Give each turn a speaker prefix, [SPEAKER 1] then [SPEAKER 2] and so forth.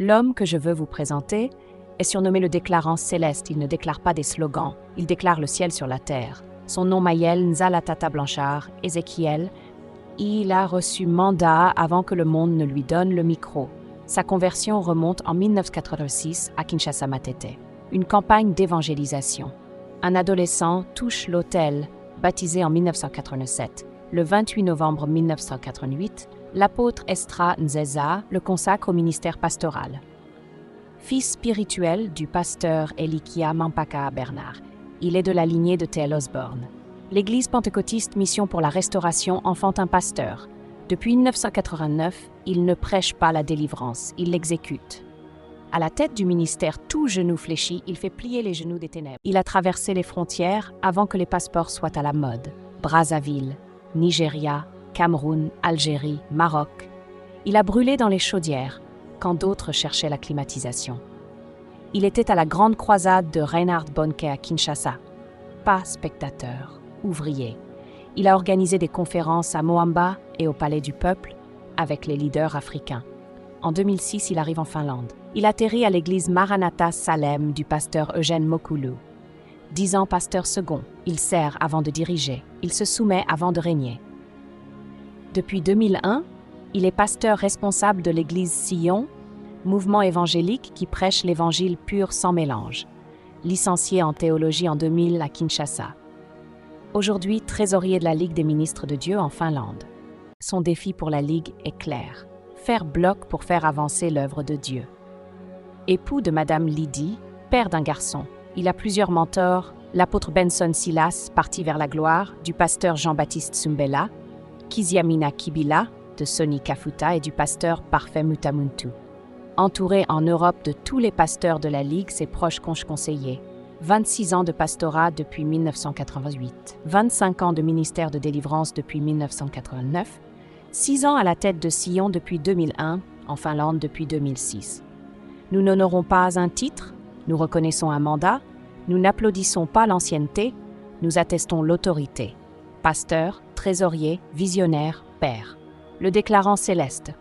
[SPEAKER 1] L'homme que je veux vous présenter est surnommé le déclarant céleste. Il ne déclare pas des slogans, il déclare le ciel sur la terre. Son nom Mayel Nzalatata Blanchard, Ézéchiel, il a reçu mandat avant que le monde ne lui donne le micro. Sa conversion remonte en 1986 à Kinshasa Matete. Une campagne d'évangélisation. Un adolescent touche l'autel, baptisé en 1987. Le 28 novembre 1988, l'apôtre Estra Nzeza le consacre au ministère pastoral. Fils spirituel du pasteur Elikia Mampaka Bernard, il est de la lignée de T.L. Osborne. L'Église pentecôtiste Mission pour la Restauration enfante un pasteur. Depuis 1989, il ne prêche pas la délivrance, il l'exécute. À la tête du ministère tout genou fléchi, il fait plier les genoux des ténèbres. Il a traversé les frontières avant que les passeports soient à la mode. Brazzaville, Nigeria, Cameroun, Algérie, Maroc. Il a brûlé dans les chaudières quand d'autres cherchaient la climatisation. Il était à la grande croisade de Reinhard Bonnke à Kinshasa. Pas spectateur. Ouvrier. Il a organisé des conférences à Moamba et au Palais du Peuple avec les leaders africains. En 2006, il arrive en Finlande. Il atterrit à l'église Maranatha Salem du pasteur Eugène Mokulu. 10 ans pasteur second, il sert avant de diriger, il se soumet avant de régner. Depuis 2001, il est pasteur responsable de l'église Sion, mouvement évangélique qui prêche l'évangile pur sans mélange. Licencié en théologie en 2000 à Kinshasa. Aujourd'hui, trésorier de la Ligue des ministres de Dieu en Finlande. Son défi pour la Ligue est clair. Faire bloc pour faire avancer l'œuvre de Dieu. Époux de Madame Lydie, père d'un garçon. Il a plusieurs mentors, l'apôtre Benson Silas, parti vers la gloire, du pasteur Jean-Baptiste Sumbela, Kiziamina Kibila, de Soni Kafuta et du pasteur Parfait Mutamuntu. Entouré en Europe de tous les pasteurs de la Ligue, ses proches conseillers. 26 ans de pastorat depuis 1988, 25 ans de ministère de délivrance depuis 1989, 6 ans à la tête de Sion depuis 2001, en Finlande depuis 2006. Nous n'honorons pas un titre, nous reconnaissons un mandat, nous n'applaudissons pas l'ancienneté, nous attestons l'autorité. Pasteur, trésorier, visionnaire, père. Le déclarant céleste.